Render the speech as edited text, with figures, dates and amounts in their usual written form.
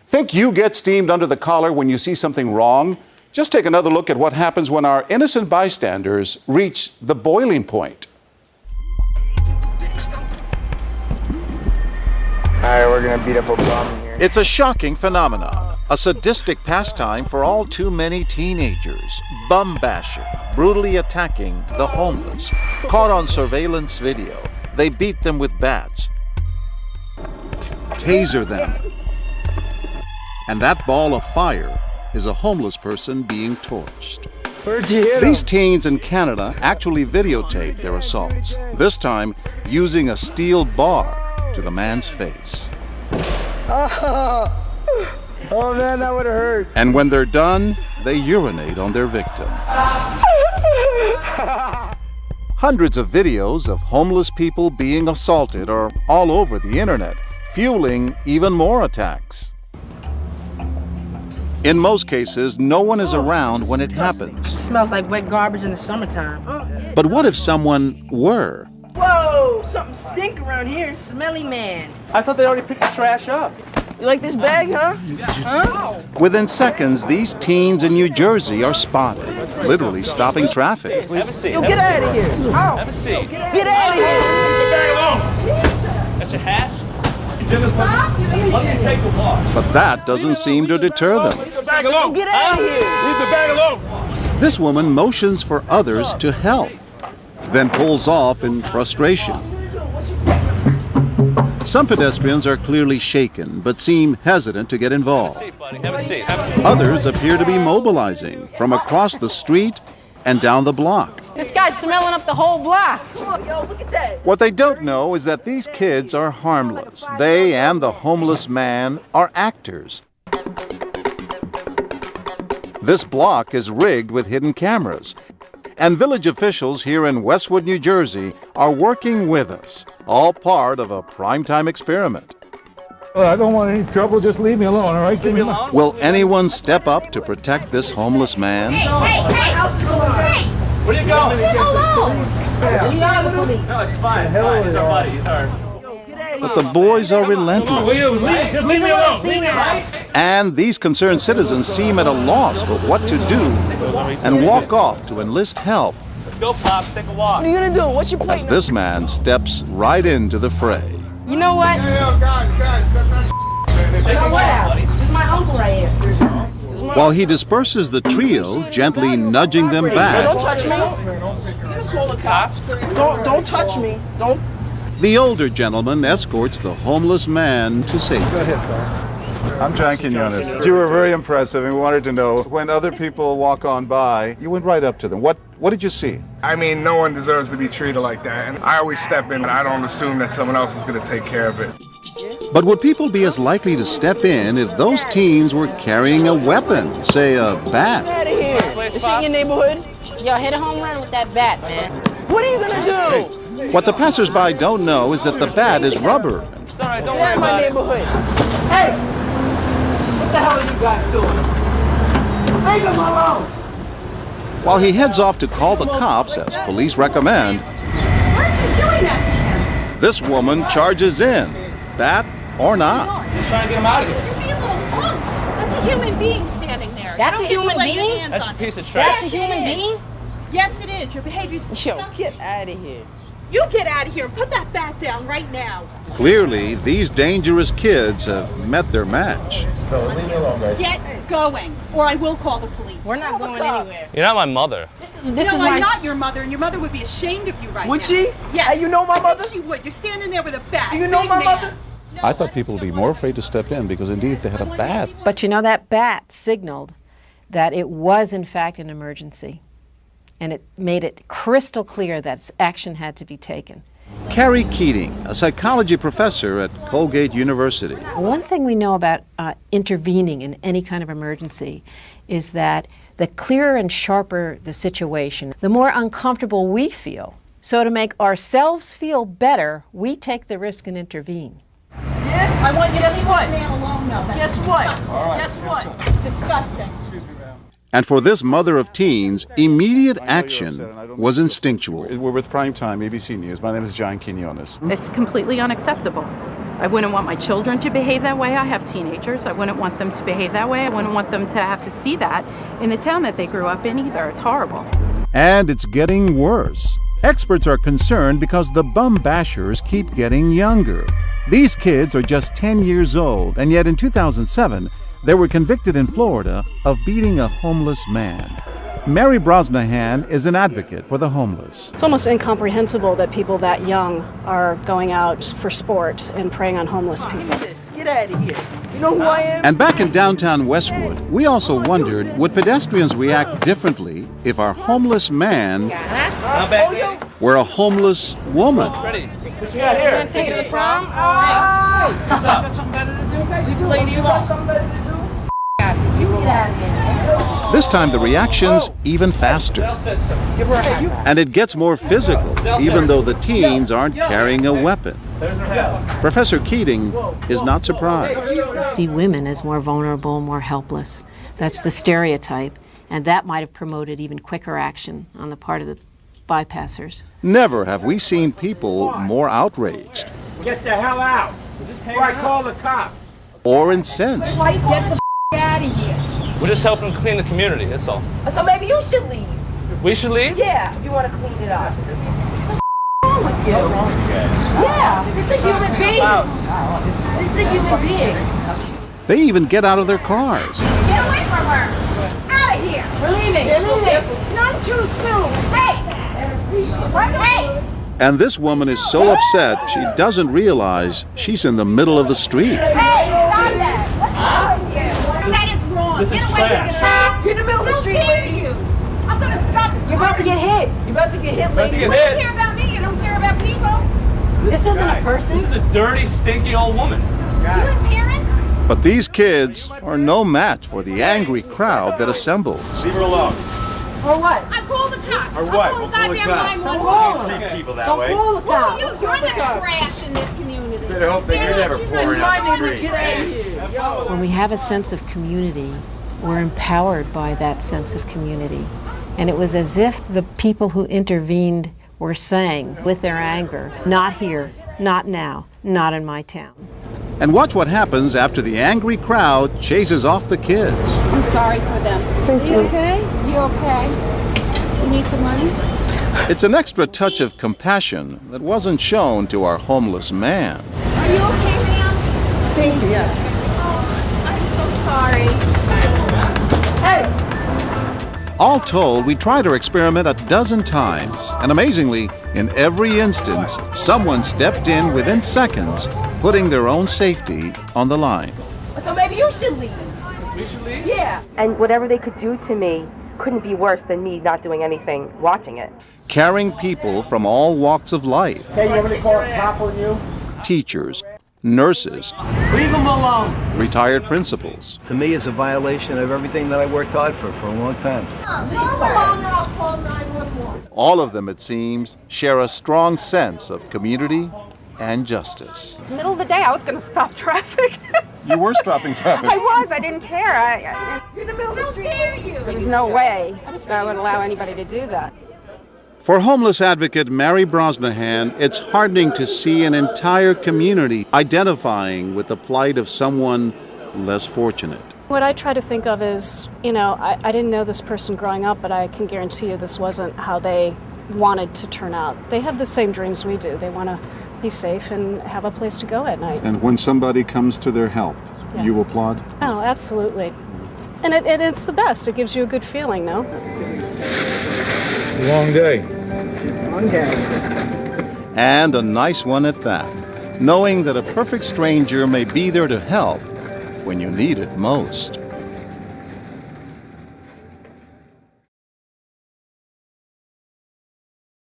Think you get steamed under the collar when you see something wrong? Just take another look at what happens when our innocent bystanders reach the boiling point. All right, we're gonna beat up a bum here. It's a shocking phenomenon, a sadistic pastime for all too many teenagers, bum bashing, brutally attacking the homeless. Caught on surveillance video, they beat them with bats, taser them, and that ball of fire is a homeless person being torched. Where'd you hit These teens in Canada actually videotaped their assaults, this time using a steel bar to the man's face. Oh man, that would've hurt. And when they're done, they urinate on their victim. Hundreds of videos of homeless people being assaulted are all over the internet, fueling even more attacks. In most cases, no one is around when it happens. It smells like wet garbage in the summertime. But what if someone were? Whoa, something stink around here. Smelly man. I thought they already picked the trash up. You like this bag, huh? Within seconds, these teens in New Jersey are spotted, literally stopping traffic. Have a seat. Yo, get out of here. Have a seat. Get out of here. Leave the bag alone. That's your hat? Let me take a walk. But that doesn't seem to deter them. Leave the bag alone. Get out of here. Leave the bag alone. This woman motions for others to help, then pulls off in frustration. Some pedestrians are clearly shaken, but seem hesitant to get involved. Have a seat. Have a seat. Others appear to be mobilizing from across the street and down the block. This guy's smelling up the whole block. Yo, look at that. What they don't know is that these kids are harmless. They and the homeless man are actors. This block is rigged with hidden cameras. And village officials here in Westwood, New Jersey are working with us, all part of a primetime experiment. I don't want any trouble, just leave me alone, all right? Leave me alone. Will anyone step up to protect this homeless man? Hey! Where are you going? Leave him alone! We are the police. No, it's fine. It's fine. He's our buddy. He's our... But the boys are relentless, Just leave me alone. and these concerned citizens seem at a loss for what to do and walk off to enlist help Let's go, Pops. Take a walk. What are you gonna do? What's your as plan? this man steps right into the fray. You know what? Guys, cut that Take a walk, buddy. This is my uncle right here. While he disperses the trio, gently nudging them Don't back, touch me. You're gonna call the cops. Don't touch me. Don't. the older gentleman escorts the homeless man to safety. I'm John Quinones. You were very impressive, and we wanted to know, when other people walk on by, you went right up to them. What did you see? I mean, no one deserves to be treated like that. And I always step in, and I don't assume that someone else is going to take care of it. But would people be as likely to step in if those teens were carrying a weapon, say a bat? Get out of here. This ain't your neighborhood. Yo, hit a home run with that bat, man. What are you gonna do? What the passersby don't know is that the bat is rubber. It's all right. Don't Get worry out of my about it. neighborhood. Hey! What the hell are you guys doing? Leave him alone. While he heads off to call the cops, as police recommend, Why are you doing that to him? this woman charges in, bat or not. Just trying to get him out of here. You're being little punks. That's a human being standing there. That's You a don't get to human lay your being? hands That's a on piece him. of trash. That's a human being? Yes, it is. Your behavior's Yo, disgusting. get out of here. You get out of here and put that bat down right now. Clearly, these dangerous kids have met their match. Get going, or I will call the police. We're not going anywhere. You're not my mother. This No, is I'm my... not your mother, and your mother would be ashamed of you right Would now. she? Yes. Hey, you know my I mother? think she would. You're standing there with a bat. Do you know Big my man. mother? I thought people would be more afraid to step in because indeed they had a bat. But you know, that bat signaled that it was in fact an emergency. And it made it crystal clear that action had to be taken. Carrie Keating, a psychology professor at Colgate University. One thing we know about intervening in any kind of emergency is that the clearer and sharper the situation, the more uncomfortable we feel. So to make ourselves feel better, we take the risk and intervene. Yeah? I want you to Guess leave what? this man alone. No, that's Guess what? disgusting. Guess what? It's disgusting. And for this mother of teens, immediate action was instinctual. We're with Primetime ABC News. My name is John Quinones. It's completely unacceptable. I wouldn't want my children to behave that way. I have teenagers. I wouldn't want them to behave that way. I wouldn't want them to have to see that in the town that they grew up in either. It's horrible. And it's getting worse. Experts are concerned because the bum bashers keep getting younger. These kids are just 10 years old, and yet in 2007, they were convicted in Florida of beating a homeless man. Mary Brosnahan is an advocate for the homeless. It's almost incomprehensible that people that young are going out for sport and preying on homeless people. Get out of here. You know who I am? And back in downtown Westwood, we also wondered, would pedestrians react differently if our homeless man were a homeless woman? Ready? What you got here? You want to take it to the prom? What's up? Got something better to do? Leave the lady alone. Something better to do? This time the reaction's even faster. And it gets more physical, even though the teens aren't carrying a weapon. Professor Keating is not surprised. We see women as more vulnerable, more helpless. That's the stereotype, and that might have promoted even quicker action on the part of the bypassers. Never have we seen people more outraged Get the hell out. Before I call the cops. or incensed. Get the out of here. We're just helping clean the community, that's all. So maybe you should leave. We should leave? Yeah, if you want to clean it up. What's wrong with you? Yeah, this is a human being. This is a human being. They even get out of their cars. Get away from her. Out of here. We're leaving. We're leaving. Not too soon. Hey. Hey. And this woman is so upset she doesn't realize she's in the middle of the street. Hey, stop that. What's wrong with you? That is wrong. This is Get away trash. You're in the middle of the street. How dare you? I'm going to stop you. You're about to get hit. You're about to get hit, lady. You don't care about me. You don't care about people. This isn't a person. This is a dirty, stinky old woman. Do you have parents? But these kids are no match for the angry crowd that assembles. Leave her alone. Or what? I call the cops. Or what? I'll We'll call call the goddamn cops. 911. Don't treat people that Don't way. call the cops. You're the trash in this community. Better hope that you're never pouring out the street. Get out of here. When we have a sense of community, we're empowered by that sense of community. And it was as if the people who intervened were saying with their anger, not here, not now, not in my town. And watch what happens after the angry crowd chases off the kids. I'm sorry for them. Thank you. Okay? You okay? You need some money? It's an extra touch of compassion that wasn't shown to our homeless man. Are you okay, ma'am? Thank you, yeah. I'm so sorry. All told, we tried our experiment a dozen times, and amazingly, in every instance, someone stepped in within seconds, putting their own safety on the line. So maybe you should leave. We should leave? Yeah. And whatever they could do to me couldn't be worse than me not doing anything, watching it. Caring people from all walks of life. Hey, you want me to call a cop on you? Teachers, nurses, Leave them alone. retired principals. To me, it's a violation of everything that I worked hard for a long time. Leave them alone or I'll call 911. All of them, it seems, share a strong sense of community and justice. It's the middle of the day. I was going to stop traffic. You were stopping traffic. I was. I didn't care. You're in the middle of the street. How dare you? There was no way that I would allow anybody to do that. For homeless advocate Mary Brosnahan, it's heartening to see an entire community identifying with the plight of someone less fortunate. What I try to think of is, I didn't know this person growing up, but I can guarantee you this wasn't how they wanted to turn out. They have the same dreams we do. They want to be safe and have a place to go at night. And when somebody comes to their help, Yeah. you applaud? Oh, absolutely. And it's the best. It gives you a good feeling, no? Long day. Long day. And a nice one at that, knowing that a perfect stranger may be there to help when you need it most.